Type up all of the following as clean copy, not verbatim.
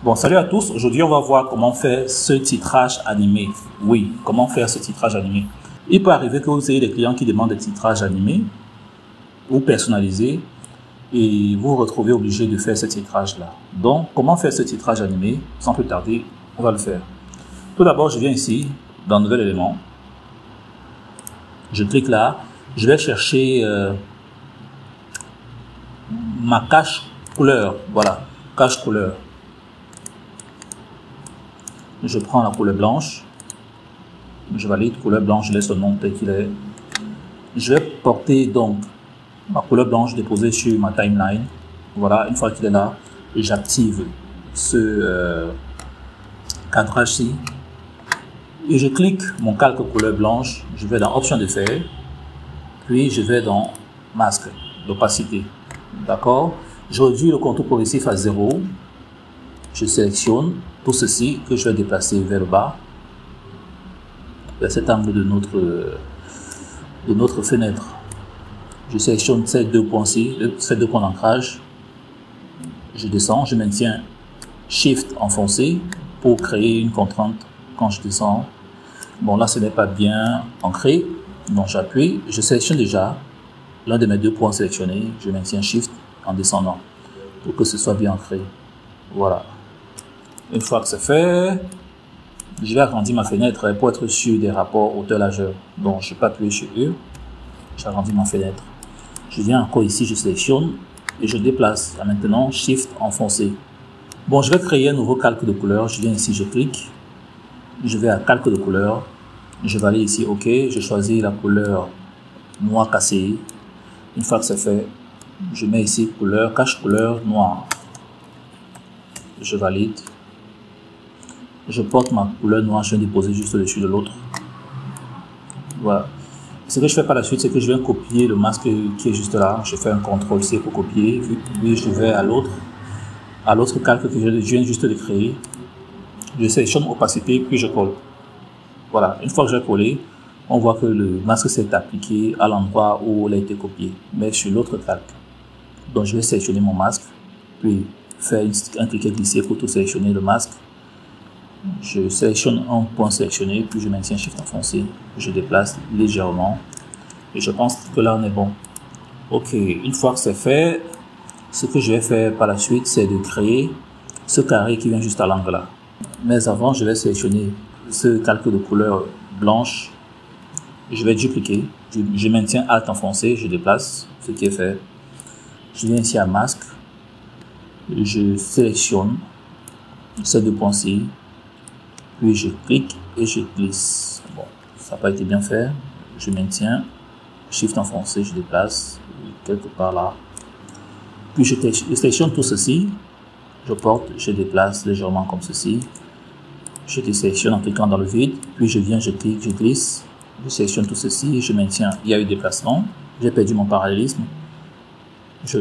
Bon, salut à tous. Aujourd'hui, on va voir comment faire ce titrage animé. Oui, comment faire ce titrage animé. Il peut arriver que vous ayez des clients qui demandent des titrages animés ou personnalisés et vous vous retrouvez obligé de faire ce titrage-là. Donc, comment faire ce titrage animé? Sans plus tarder, on va le faire. Tout d'abord, je viens ici, dans Nouvel élément. Je clique là. Je vais chercher ma cache couleur. Voilà, cache couleur. Je prends la couleur blanche. Je valide couleur blanche, je laisse le nom tel qu'il est. Je vais porter donc ma couleur blanche déposée sur ma timeline. Voilà, une fois qu'il est là, j'active ce cadrage-ci. Et je clique mon calque couleur blanche. Je vais dans option d'effet. Puis je vais dans masque, l'opacité. D'accord? Je réduis le contour progressif à 0. Je sélectionne tout ceci que je vais déplacer vers le bas, vers cet angle de notre fenêtre. Je sélectionne ces deux points-ci, ces deux points d'ancrage. Je descends, je maintiens Shift enfoncé pour créer une contrainte quand je descends. Bon, là, ce n'est pas bien ancré, donc j'appuie. Je sélectionne déjà l'un de mes deux points sélectionnés. Je maintiens Shift en descendant pour que ce soit bien ancré. Voilà. Une fois que c'est fait, je vais agrandir ma fenêtre pour être sûr des rapports hauteur-largeur. Donc, je peux appuyer sur E. J'agrandis ma fenêtre. Je viens encore ici, je sélectionne et je déplace. Maintenant, Shift enfoncé. Bon, je vais créer un nouveau calque de couleur. Je viens ici, je clique. Je vais à calque de couleur. Je valide ici OK. Je choisis la couleur noir cassé. Une fois que c'est fait, je mets ici couleur, cache couleur noir. Je valide. Je porte ma couleur noire, je viens déposer juste au-dessus de l'autre. Voilà. Ce que je fais par la suite, c'est que je viens copier le masque qui est juste là. Je fais un CTRL-C pour copier. Puis je vais à l'autre calque que je viens juste de créer. Je sélectionne opacité, puis je colle. Voilà. Une fois que j'ai collé, on voit que le masque s'est appliqué à l'endroit où il a été copié, mais sur l'autre calque. Donc je vais sélectionner mon masque, puis faire un cliquet glissé pour tout sélectionner le masque. Je sélectionne un point sélectionné, puis je maintiens Shift enfoncé. Je déplace légèrement. Et je pense que là, on est bon. Ok, une fois que c'est fait, ce que je vais faire par la suite, c'est de créer ce carré qui vient juste à l'angle là. Mais avant, je vais sélectionner ce calque de couleur blanche. Je vais dupliquer. Je maintiens Alt enfoncé, je déplace, ce qui est fait. Je viens ici à masque. Je sélectionne ces deux points-ci. Puis je clique et je glisse. Bon, ça n'a pas été bien fait. Je maintiens. Shift enfoncé, je déplace quelque part là. Puis je sélectionne tout ceci. Je porte, je déplace légèrement comme ceci. Je désélectionne en cliquant dans le vide. Puis je viens, je clique, je glisse. Je sélectionne tout ceci et je maintiens. Il y a eu déplacement. J'ai perdu mon parallélisme. Je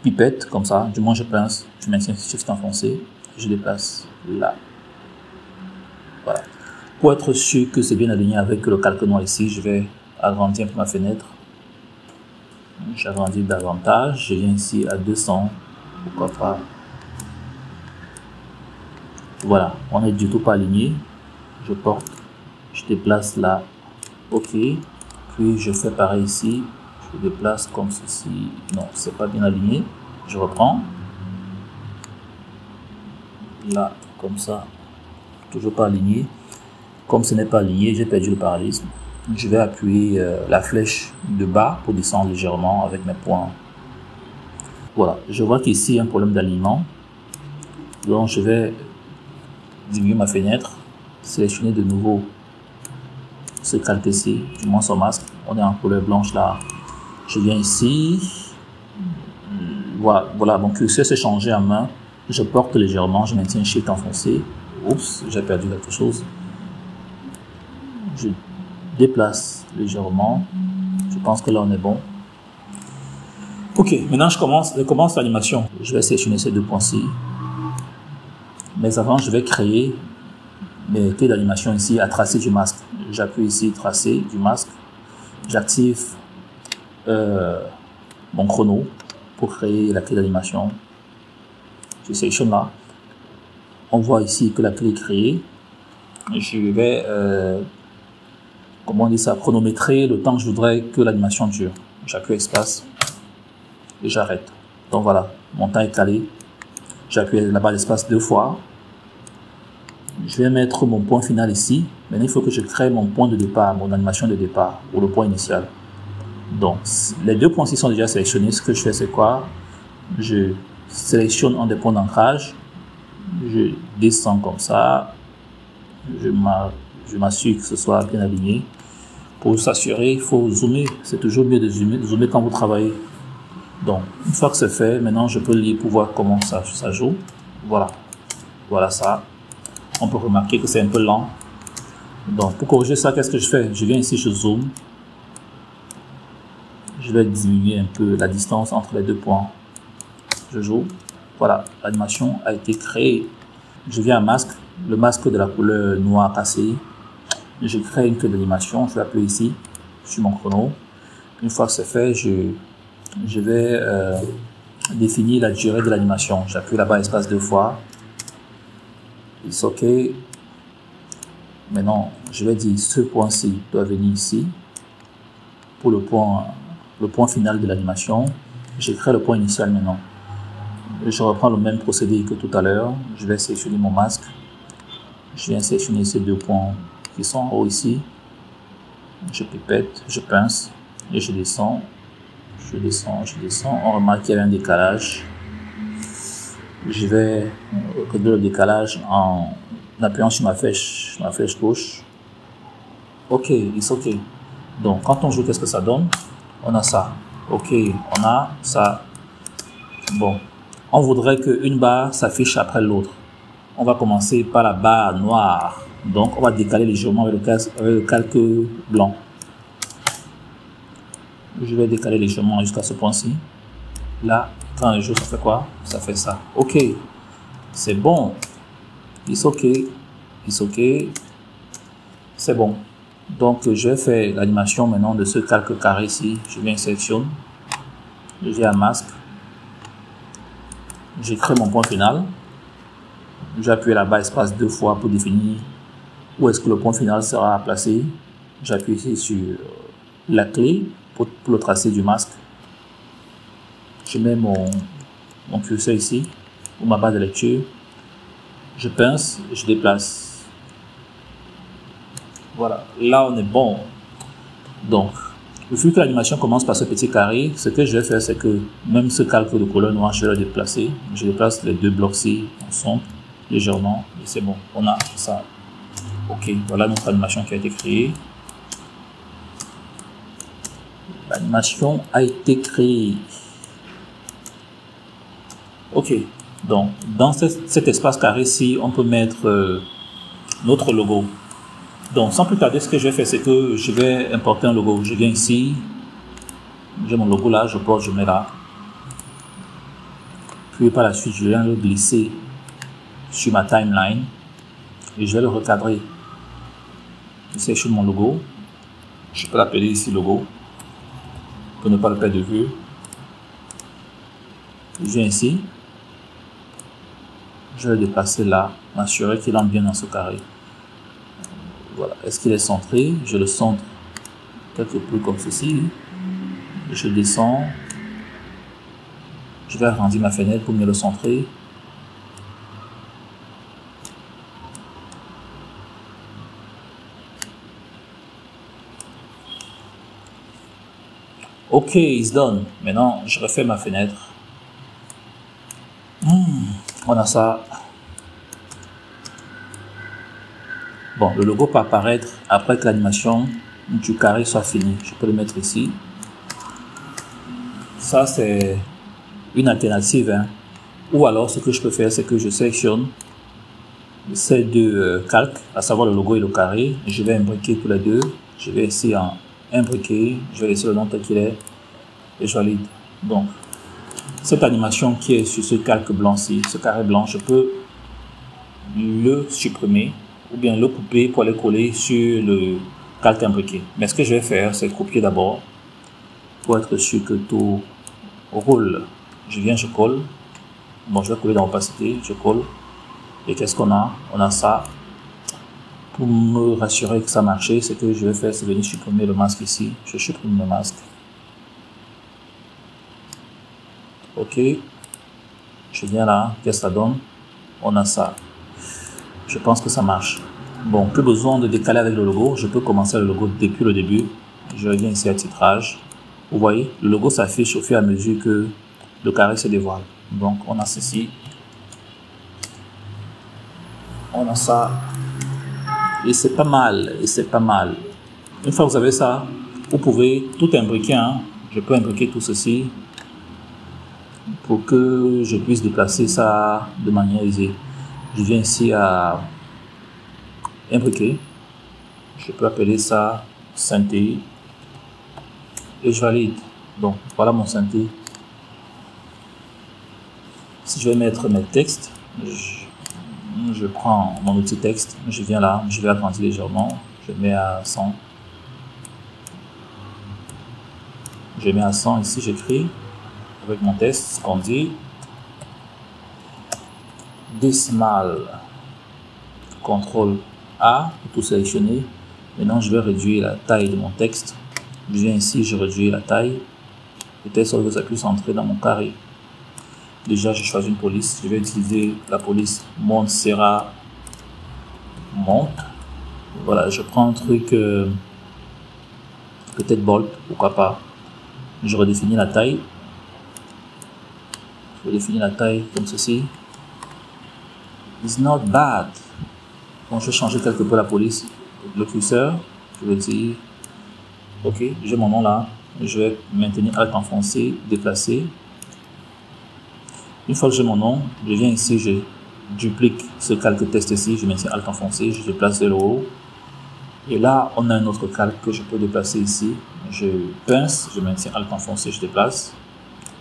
pipette comme ça. Du moins je pince. Je maintiens Shift enfoncé. Je déplace là. Voilà. Pour être sûr que c'est bien aligné avec le calque noir ici, je vais agrandir un peu ma fenêtre. J'agrandis davantage. Je viens ici à 200. Pourquoi pas. Voilà. On n'est du tout pas aligné. Je porte. Je déplace là. OK. Puis je fais pareil ici. Je déplace comme ceci. Non, c'est pas bien aligné. Je reprends. Là, comme ça. Toujours pas aligné. Comme ce n'est pas aligné, j'ai perdu le parallélisme. Je vais appuyer la flèche de bas pour descendre légèrement avec mes points. Voilà, je vois qu'ici il y a un problème d'alignement. Donc je vais diminuer ma fenêtre, sélectionner de nouveau ce calque-ci, du moins son masque. On est en couleur blanche là. Je viens ici. Voilà, mon curseur s'est changé en main. Je porte légèrement, je maintiens Shift enfoncé. Oups, j'ai perdu quelque chose. Je déplace légèrement. Je pense que là on est bon. Ok, maintenant je commence l'animation. Je vais sélectionner ces deux points-ci. Mais avant, je vais créer mes clés d'animation ici à tracer du masque. J'appuie ici tracer du masque. J'active mon chrono pour créer la clé d'animation. Je sélectionne là. on voit ici que la clé est créée. Je vais, comment on dit ça, chronométrer le temps que je voudrais que l'animation dure. J'appuie espace et j'arrête. Donc voilà, mon temps est calé. J'appuie la barre d'espace 2 fois. Je vais mettre mon point final ici. Maintenant, il faut que je crée mon point de départ, mon animation de départ, ou le point initial. Donc, les 2 points-ci sont déjà sélectionnés. Ce que je fais, c'est quoi? Je sélectionne un des points d'ancrage. Je descends comme ça. Je m'assure que ce soit bien aligné. Pour s'assurer, il faut zoomer. C'est toujours mieux de zoomer quand vous travaillez. Donc, une fois que c'est fait, maintenant, je peux lire pour voir comment ça joue. Voilà. Voilà ça. On peut remarquer que c'est un peu lent. Donc, pour corriger ça, qu'est-ce que je fais? Je viens ici, je zoome. Je vais diminuer un peu la distance entre les 2 points. Je joue. Voilà, l'animation a été créée. Je viens à masque, le masque de la couleur noir cassé. Je crée une queue d'animation. Je vais appuyer ici sur mon chrono. Une fois que c'est fait, je vais définir la durée de l'animation. J'appuie là-bas espace 2 fois. C'est OK. Maintenant, je vais dire ce point-ci doit venir ici. Pour le point final de l'animation, je crée le point initial maintenant. Je reprends le même procédé que tout à l'heure. Je vais sélectionner mon masque. Je viens sélectionner ces 2 points qui sont en haut ici. Je pipette, je pince et je descends. Je descends. On remarque qu'il y a un décalage. Je vais régler le décalage en appuyant sur ma flèche gauche. OK, c'est OK. Donc, quand on joue, qu'est-ce que ça donne? On a ça. OK, on a ça. Bon, on voudrait qu'une barre s'affiche après l'autre. On va commencer par la barre noire. Donc, on va décaler légèrement avec le calque blanc. Je vais décaler légèrement jusqu'à ce point-ci. Là, quand je joue, ça fait quoi? Ça fait ça. OK. C'est bon. C'est OK. C'est OK. C'est bon. Donc, je vais faire l'animation maintenant de ce calque carré ici. Je viens sélectionner. Je viens à masque. J'ai créé mon point final. J'ai appuyé là-bas espace 2 fois pour définir où est-ce que le point final sera placé. J'appuie ici sur la clé pour le tracé du masque. Je mets mon curseur ici, ou ma barre de lecture. Je pince et je déplace. Voilà, là on est bon. Donc, vu que l'animation commence par ce petit carré, ce que je vais faire, c'est que même ce calque de couleur noire, je vais le déplacer. Je déplace les 2 blocs-ci ensemble, légèrement, et c'est bon. On a ça. OK, voilà notre animation qui a été créée. L'animation a été créée. OK, donc dans cet espace carré-ci, on peut mettre notre logo. Donc sans plus tarder, ce que je vais faire, c'est que je vais importer un logo. Je viens ici, j'ai mon logo là, je porte, je mets là. Puis par la suite, je viens le glisser sur ma timeline et je vais le recadrer. Je sélectionne mon logo. Je peux l'appeler ici logo pour ne pas le perdre de vue. Je viens ici. Je vais le déplacer là, m'assurer qu'il entre bien dans ce carré. Voilà. Est-ce qu'il est centré? Je le centre quelque peu comme ceci. Je descends. Je vais agrandir ma fenêtre pour mieux le centrer. OK, it's done. Maintenant, je refais ma fenêtre. On a ça. Bon, le logo peut apparaître après que l'animation du carré soit finie. Je peux le mettre ici. Ça, c'est une alternative. Hein. Ou alors, ce que je peux faire, c'est que je sélectionne ces 2 calques, à savoir le logo et le carré. Je vais imbriquer tous les 2. Je vais ici en imbriquer. Je vais laisser le nom tel qu'il est. Et je valide. Donc, cette animation qui est sur ce calque blanc-ci, ce carré blanc, je peux le supprimer ou bien le couper pour aller coller sur le calque imbriqué. Mais ce que je vais faire, c'est copier d'abord pour être sûr que tout roule. Je viens, je colle. Bon, je vais coller dans l'opacité, je colle. Et qu'est-ce qu'on a? On a ça. Pour me rassurer que ça marchait, ce que je vais faire, c'est venir supprimer le masque ici. Je supprime le masque. Ok. Je viens là. Qu'est-ce que ça donne? On a ça. Je pense que ça marche. Bon, plus besoin de décaler avec le logo. Je peux commencer le logo depuis le début. Je reviens ici à titrage. Vous voyez, le logo s'affiche au fur et à mesure que le carré se dévoile. Donc, on a ceci. On a ça. Et c'est pas mal. Et c'est pas mal. Une fois que vous avez ça, vous pouvez tout imbriquer. Hein. Je peux imbriquer tout ceci pour que je puisse déplacer ça de manière aisée. Je viens ici à imbriquer. Je peux appeler ça synthé. Et je valide. Donc, voilà mon synthé. Si je vais mettre mes textes, je prends mon outil texte, je viens là, je vais agrandir légèrement, je mets à 100. Je mets à 100 ici, j'écris avec mon test, ce qu'on dit. Décimal, CTRL A pour tout sélectionner. Maintenant, je vais réduire la taille de mon texte. Je viens ici, je réduis la taille. Peut-être que ça puisse entrer dans mon carré. Déjà, je choisis une police. Je vais utiliser la police Montserrat Monte. Voilà, je prends un truc peut-être Bolt, pourquoi pas. Je redéfinis la taille. Je redéfinis la taille comme ceci. It's not bad. Bon, je vais changer quelque peu la police. Le curseur, je vais dire ok, j'ai mon nom là. Je vais maintenir Alt enfoncé, déplacer. Une fois que j'ai mon nom, je viens ici, je duplique ce calque test ici, je maintiens Alt enfoncé, je déplace vers le haut. Et là, on a un autre calque que je peux déplacer ici. Je pince, je maintiens Alt enfoncé, je déplace.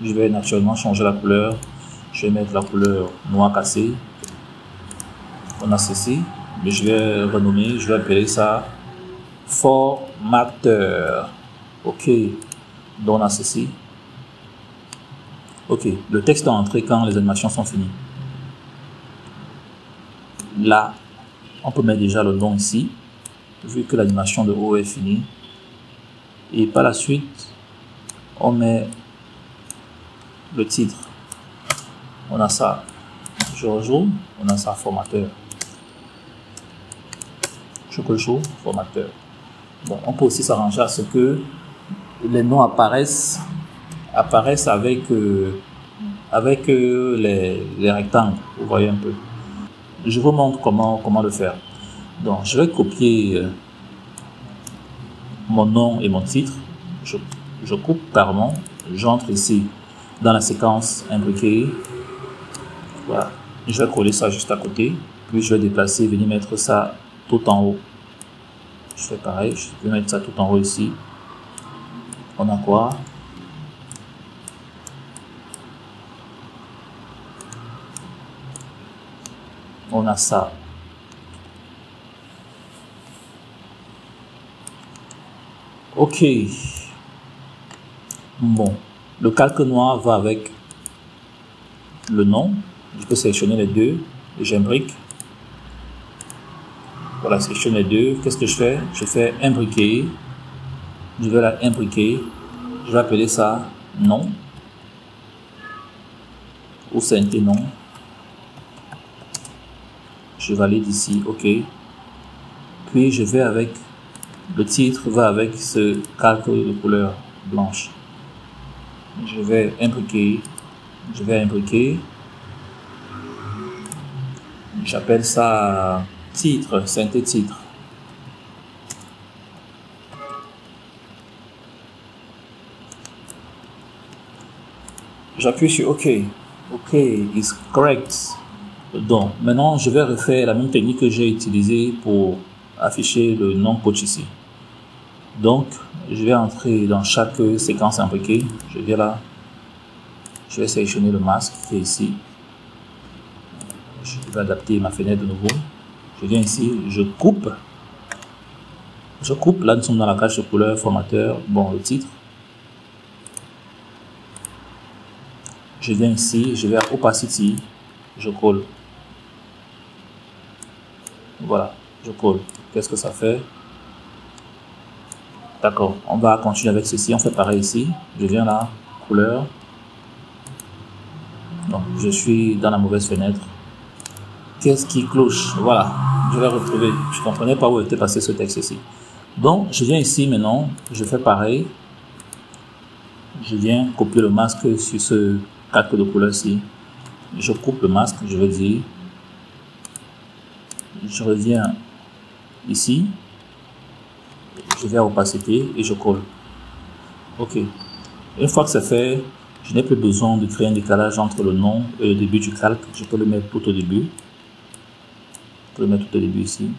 Je vais naturellement changer la couleur. Je vais mettre la couleur noir cassé. On a ceci, mais je vais renommer, je vais appeler ça formateur. Ok, donc on a ceci. Ok, le texte doit entrer quand les animations sont finies. Là, on peut mettre déjà le nom ici, vu que l'animation de haut est finie. Et par la suite, on met le titre. On a ça, je rejoue, on a ça, formateur. Je rejoue, formateur. Bon, on peut aussi s'arranger à ce que les noms apparaissent avec les rectangles. Vous voyez un peu. Je vous montre comment le faire. Donc, je vais copier mon nom et mon titre. Je coupe carrément. J'entre ici dans la séquence imbriquée. Voilà. Je vais coller ça juste à côté. Puis, je vais déplacer, venir mettre ça tout en haut. Je fais pareil. Je vais mettre ça tout en haut ici. On a quoi? On a ça. Ok. Bon. Le calque noir va avec le nom. Je peux sélectionner les deux. J'imbrique. Voilà, sélectionne les deux. Qu'est-ce que je fais? Je fais imbriquer. Je vais la imbriquer. Je vais appeler ça nom. Ou synthé nom. Je valide ici, ok. Puis je vais avec le titre, va avec ce calque de couleur blanche. Je vais imbriquer. Je vais imbriquer. J'appelle ça titre, synthé titre. J'appuie sur OK. OK, is correct. Donc, maintenant, je vais refaire la même technique que j'ai utilisée pour afficher le nom coach ici. Donc, je vais entrer dans chaque séquence imbriquée. Je viens là. Je vais sélectionner le masque qui est ici. Je vais adapter ma fenêtre de nouveau. Je viens ici, je coupe. Je coupe. Là, nous sommes dans la cage de couleur, formateur. Bon, le titre. Je viens ici, je vais à Opacity. Je colle. Voilà, je colle. Qu'est-ce que ça fait? D'accord, on va continuer avec ceci. On fait pareil ici. Je viens là, couleur. Donc, je suis dans la mauvaise fenêtre. Qu'est-ce qui cloche? Voilà, je vais retrouver. Je ne comprenais pas où était passé ce texte ici. Donc, je viens ici maintenant. Je fais pareil. Je viens copier le masque sur ce calque de couleur ici. Je coupe le masque, je veux dire. Je reviens ici. Je vais à opacité et je colle. Ok. Une fois que c'est fait, je n'ai plus besoin de créer un décalage entre le nom et le début du calque. Je peux le mettre tout au début. Je peux le mettre tout au début ici.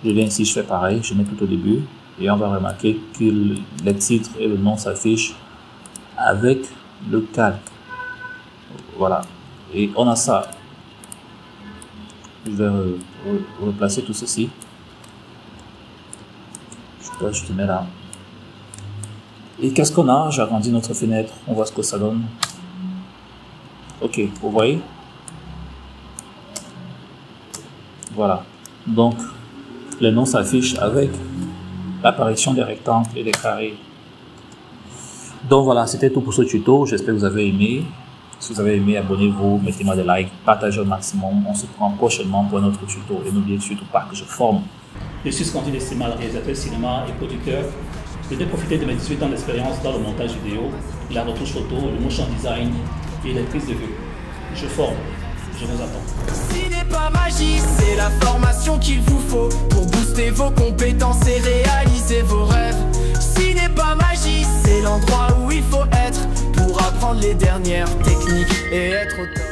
Je viens ici, je fais pareil, je mets tout au début. Et on va remarquer que les titres et le nom s'affichent avec le calque. Voilà. Et on a ça. Je vais replacer tout ceci. Je te mets là. Et qu'est-ce qu'on a? J'agrandis notre fenêtre. On voit ce que ça donne. Ok, vous voyez? Voilà. Donc, les noms s'affichent avec l'apparition des rectangles et des carrés. Donc voilà, c'était tout pour ce tuto. J'espère que vous avez aimé. Si vous avez aimé, abonnez-vous, mettez-moi des likes, partagez au maximum. On se prend prochainement pour un autre tuto. Et n'oubliez surtout pas que je forme. Je suis Scandi Destimal, réalisateur de cinéma et producteur. Je vais profiter de mes 18 ans d'expérience dans le montage vidéo, la retouche photo, le motion design et les prises de vue. Je forme. Je vous attends. Cinépa Magie, c'est la formation qu'il vous faut pour booster vos compétences et réaliser vos rêves. Cinépa Magie, c'est l'endroit où il faut être pour apprendre les dernières techniques et être au top.